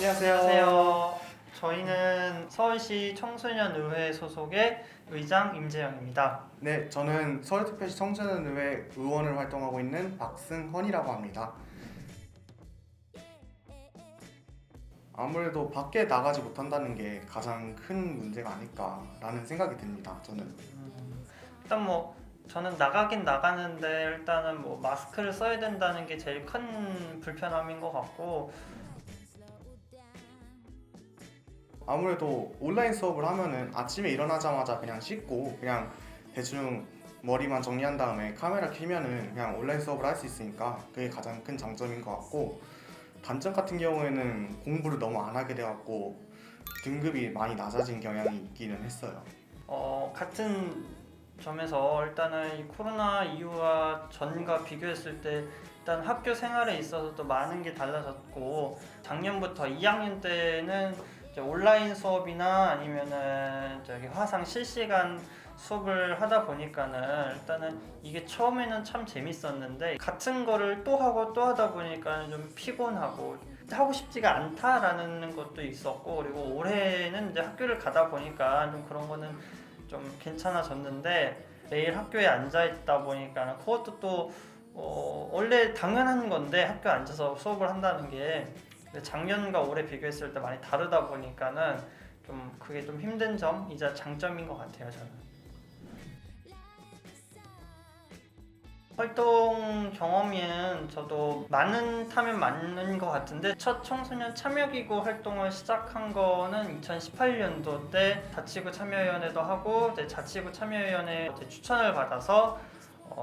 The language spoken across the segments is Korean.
안녕하세요. 저희는 서울시 청소년의회 소속의 의장 임재영입니다. 네, 저는 서울특별시 청소년의회 의원을 활동하고 있는 박승헌이라고 합니다. 아무래도 밖에 나가지 못한다는 게 가장 큰 문제가 아닐까라는 생각이 듭니다. 저는. 일단 저는 나가긴 나가는데 일단은 마스크를 써야 된다는 게 제일 큰 불편함인 것 같고, 아무래도 온라인 수업을 하면은 아침에 일어나자마자 그냥 씻고 그냥 대충 머리만 정리한 다음에 카메라 켜면은 그냥 온라인 수업을 할 수 있으니까 그게 가장 큰 장점인 것 같고, 단점 같은 경우에는 공부를 너무 안 하게 돼갖고 등급이 많이 낮아진 경향이 있기는 했어요. 같은 점에서 일단은 이 코로나 이후와 전과 비교했을 때 일단 학교 생활에 있어서도 많은 게 달라졌고, 작년부터 2학년 때는 이제 온라인 수업이나 아니면은 화상 실시간 수업을 하다 보니까는 일단은 이게 처음에는 참 재밌었는데 같은 거를 또 하고 또 하다 보니까 좀 피곤하고 하고 싶지가 않다라는 것도 있었고, 그리고 올해는 이제 학교를 가다 보니까 좀 그런 거는 좀 괜찮아졌는데, 매일 학교에 앉아 있다 보니까 그것도 또 원래 당연한 건데 학교에 앉아서 수업을 한다는 게 작년과 올해 비교했을 때 많이 다르다 보니까는 좀 그게 좀 힘든 점이자 장점인 것 같아요. 저는 활동 경험은 저도 많다면 많은 것 같은데, 첫 청소년 참여기구 활동을 시작한 거는 2018년도 때 자치구 참여위원회도 하고, 자치구 참여위원회 추천을 받아서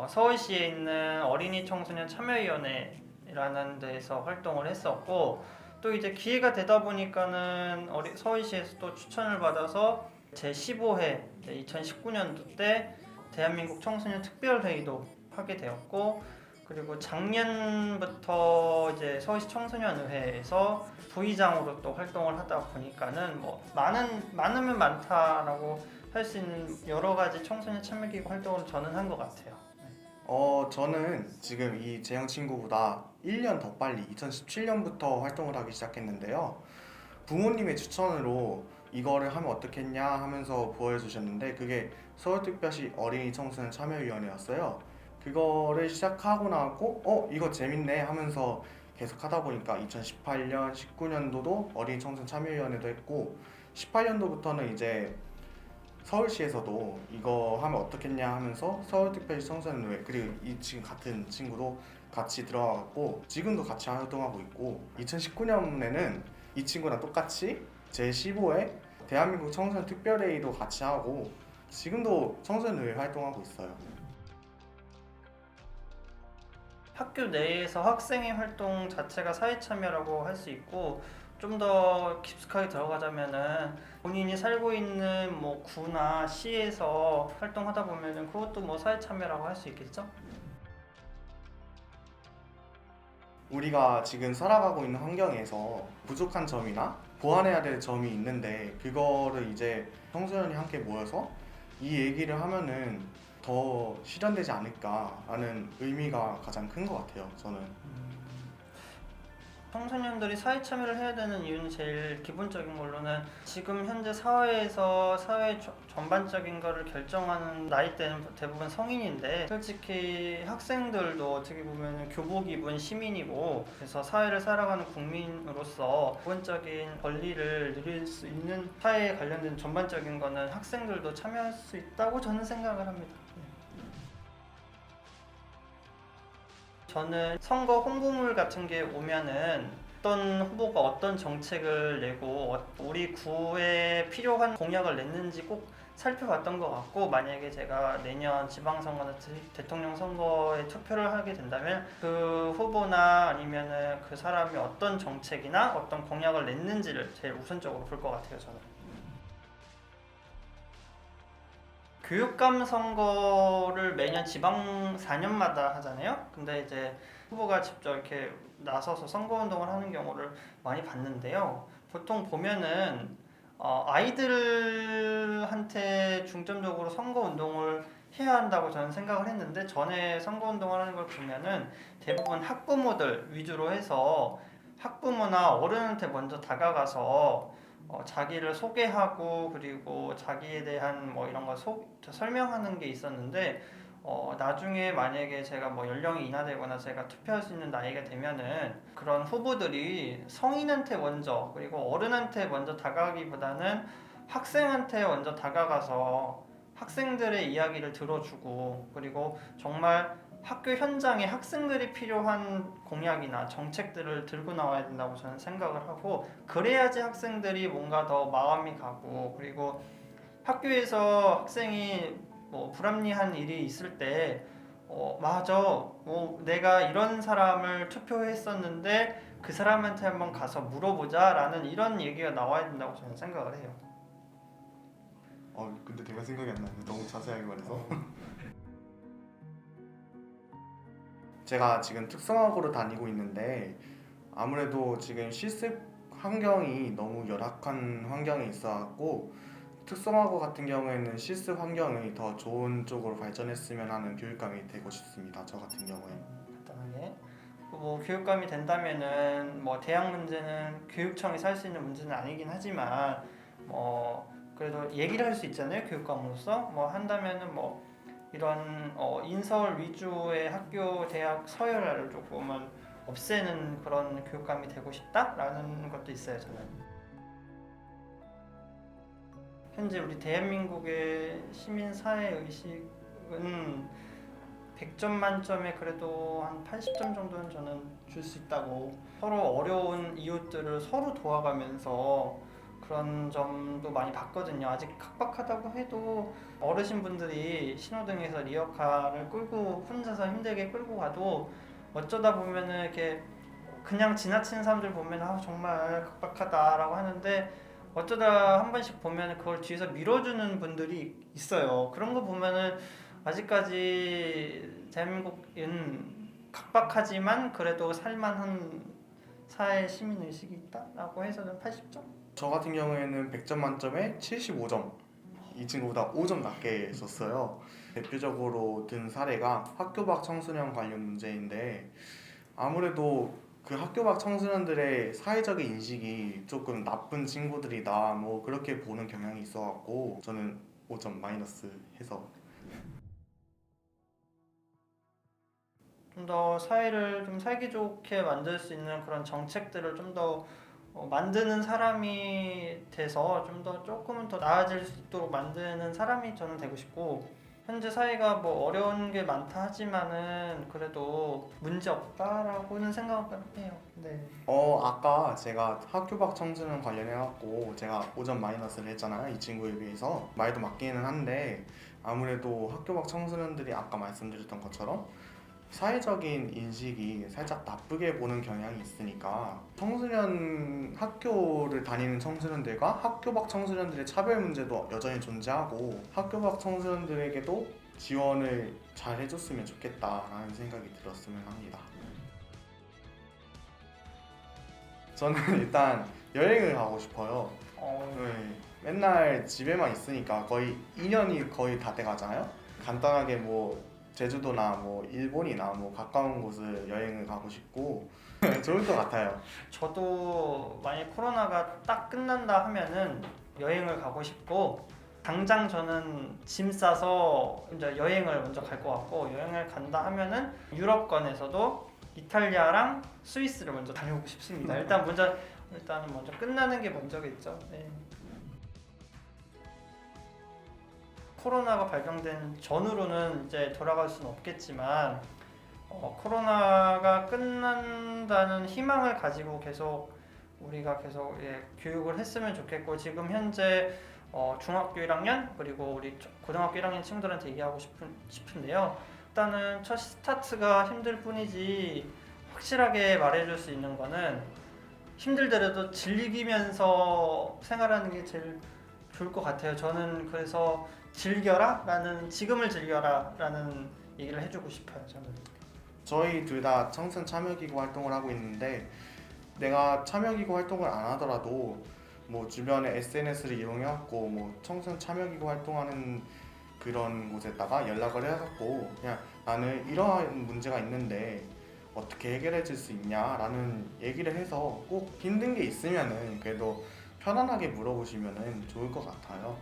서울시에 있는 어린이 청소년 참여위원회라는 데에서 활동을 했었고, 또 이제 기회가 되다 보니까는 서울시에서 또 추천을 받아서 제15회 2019년도 때 대한민국 청소년 특별회의도 하게 되었고, 그리고 작년부터 이제 서울시 청소년의회에서 부의장으로 또 활동을 하다 보니까는 많으면 많다라고 할 수 있는 여러 가지 청소년 참여기구 활동을 저는 한 것 같아요. 저는 지금 이 재영 친구보다 1년 더 빨리 2017년부터 활동을 하기 시작했는데요. 부모님의 추천으로 이거를 하면 어떻겠냐 하면서 보여주셨는데, 그게 서울특별시 어린이 청소년 참여위원회였어요. 그거를 시작하고 나고 이거 재밌네 하면서 계속 하다 보니까 2018년, 19년도도 어린이 청소년 참여위원회도 했고, 18년도부터는 이제 서울시에서도 이거 하면 어떻겠냐 하면서 서울특별시 청소년의회, 그리고 이 지금 같은 친구도 같이 들어가고 지금도 같이 활동하고 있고, 2019년에는 이 친구랑 똑같이 제15회 대한민국 청소년 특별회의도 같이 하고 지금도 청소년의회 활동하고 있어요. 학교 내에서 학생의 활동 자체가 사회참여라고 할 수 있고, 좀 더 깊숙하게 들어가자면은 본인이 살고 있는 구나 시에서 활동하다 보면은 그것도 사회참여라고 할 수 있겠죠? 우리가 지금 살아가고 있는 환경에서 부족한 점이나 보완해야 될 점이 있는데, 그거를 이제 청소년이 함께 모여서 이 얘기를 하면은 더 실현되지 않을까라는 의미가 가장 큰 것 같아요, 저는. 청소년들이 사회 참여를 해야 되는 이유는 제일 기본적인 걸로는 지금 현재 사회에서 사회 전반적인 거를 결정하는 나이대는 대부분 성인인데, 솔직히 학생들도 어떻게 보면 교복 입은 시민이고, 그래서 사회를 살아가는 국민으로서 기본적인 권리를 누릴 수 있는 사회에 관련된 전반적인 거는 학생들도 참여할 수 있다고 저는 생각을 합니다. 저는 선거 홍보물 같은 게 오면은 어떤 후보가 어떤 정책을 내고 우리 구에 필요한 공약을 냈는지 꼭 살펴봤던 것 같고, 만약에 제가 내년 지방선거나 대통령 선거에 투표를 하게 된다면 그 후보나 아니면은 그 사람이 어떤 정책이나 어떤 공약을 냈는지를 제일 우선적으로 볼 것 같아요, 저는. 교육감 선거를 매년 지방 4년마다 하잖아요. 근데 이제 후보가 직접 이렇게 나서서 선거운동을 하는 경우를 많이 봤는데요. 보통 보면은 아이들한테 중점적으로 선거운동을 해야 한다고 저는 생각을 했는데, 전에 선거운동을 하는 걸 보면은 대부분 학부모들 위주로 해서 학부모나 어른한테 먼저 다가가서 자기를 소개하고 그리고 자기에 대한 뭐 이런 거 설명하는 게 있었는데 나중에 만약에 제가 뭐 연령이 인하되거나 제가 투표할 수 있는 나이가 되면은 그런 후보들이 성인한테 먼저 그리고 어른한테 먼저 다가가기보다는 학생한테 먼저 다가가서 학생들의 이야기를 들어주고 그리고 정말 학교 현장에 학생들이 필요한 공약이나 정책들을 들고 나와야 된다고 저는 생각을 하고 그래야지 학생들이 뭔가 더 마음이 가고 그리고 학교에서 학생이 뭐 불합리한 일이 있을 때 맞아 뭐 내가 이런 사람을 투표했었는데 그 사람한테 한번 가서 물어보자 라는 이런 얘기가 나와야 된다고 저는 생각을 해요. 근데 내가 생각이 안 나는데 너무 자세하게 말해서. 제가 지금 특성화고를 다니고 있는데 아무래도 지금 실습 환경이 너무 열악한 환경에 있어갖고 특성화고 같은 경우에는 실습 환경이 더 좋은 쪽으로 발전했으면 하는 교육감이 되고 싶습니다. 저 같은 경우에는. 간단하게 뭐 교육감이 된다면은 뭐 대학 문제는 교육청이 살 수 있는 문제는 아니긴 하지만 뭐 그래도 얘기를 할 수 있잖아요. 교육감으로서 뭐 한다면은 뭐 이런 인서울 위주의 학교 대학 서열화를 조금은 없애는 그런 교육감이 되고 싶다라는 것도 있어요. 저는 현재 우리 대한민국의 시민 사회 의식은 100점 만점에 그래도 한 80점 정도는 저는 줄 수 있다고 서로 어려운 이웃들을 서로 도와가면서 그런 점도 많이 봤거든요. 아직 각박하다고 해도 어르신분들이 신호등에서 리어카를 끌고 혼자서 힘들게 끌고 가도 어쩌다 보면은 이렇게 그냥 지나치는 사람들 보면 정말 각박하다라고 하는데 어쩌다 한 번씩 보면 그걸 뒤에서 밀어주는 분들이 있어요. 그런 거 보면은 아직까지 대한민국은 각박하지만 그래도 살만한 사회 시민 의식이 있다라고 해서는 80점? 저 같은 경우에는 100점 만점에 75점. 이 친구보다 5점 낮게 줬어요. 대표적으로 든 사례가 학교 밖 청소년 관련 문제인데 아무래도 그 학교 밖 청소년들의 사회적인 인식이 조금 나쁜 친구들이다 뭐 그렇게 보는 경향이 있어갖고 저는 5점 마이너스 해서 좀 더 사회를 좀 살기 좋게 만들 수 있는 그런 정책들을 좀 더 만드는 사람이 돼서 좀 더 조금은 더 나아질 수 있도록 만드는 사람이 저는 되고 싶고 현재 사회가 뭐 어려운 게 많다 하지만은 그래도 문제 없다라고는 생각을 해요. 네. 아까 제가 학교 밖 청소년 관련해갖고 제가 5점 마이너스를 했잖아요. 이 친구에 비해서 말도 맞기는 한데 아무래도 학교 밖 청소년들이 아까 말씀드렸던 것처럼 사회적인 인식이 살짝 나쁘게 보는 경향이 있으니까 청소년 학교를 다니는 청소년들과 학교 밖 청소년들의 차별 문제도 여전히 존재하고 학교 밖 청소년들에게도 지원을 잘 해줬으면 좋겠다라는 생각이 들었으면 합니다. 저는 일단 여행을 가고 싶어요. 네, 맨날 집에만 있으니까 거의 2년이 거의 다 돼가잖아요. 간단하게 뭐 제주도나 뭐 일본이나 뭐 가까운 곳을 여행을 가고 싶고 좋을 것 같아요. 저도 만약 코로나가 딱 끝난다 하면은 여행을 가고 싶고 당장 저는 짐 싸서 이제 여행을 먼저 갈 것 같고 여행을 간다 하면은 유럽권에서도 이탈리아랑 스위스를 먼저 다녀오고 싶습니다. 일단은 먼저 끝나는 게 먼저겠죠. 네. 코로나가 발병된 전후로는 이제 돌아갈 수는 없겠지만 코로나가 끝난다는 희망을 가지고 우리가 계속 교육을 했으면 좋겠고 지금 현재 중학교 1학년 그리고 우리 고등학교 1학년 친구들한테 얘기하고 싶은데요. 일단은 첫 스타트가 힘들 뿐이지 확실하게 말해줄 수 있는 거는 힘들더라도 즐기면서 생활하는 게 제일 좋을 것 같아요. 저는 그래서 지금을 즐겨라 라는 얘기를 해주고 싶어요. 저는 저희 둘 다 청소년 참여기구 활동을 하고 있는데 내가 참여기구 활동을 안 하더라도 뭐 주변에 SNS를 이용해갖고 뭐 청소년 참여기구 활동하는 그런 곳에다가 연락을 해갖고 그냥 나는 이러한 문제가 있는데 어떻게 해결해 줄 수 있냐라는 얘기를 해서 꼭 힘든 게 있으면은 그래도 편안하게 물어보시면은 좋을 것 같아요.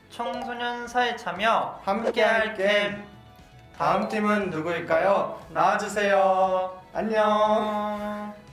청소년 사회 참여 함께할 캠. 다음 팀은 누구일까요? 나와주세요. 안녕. 안녕.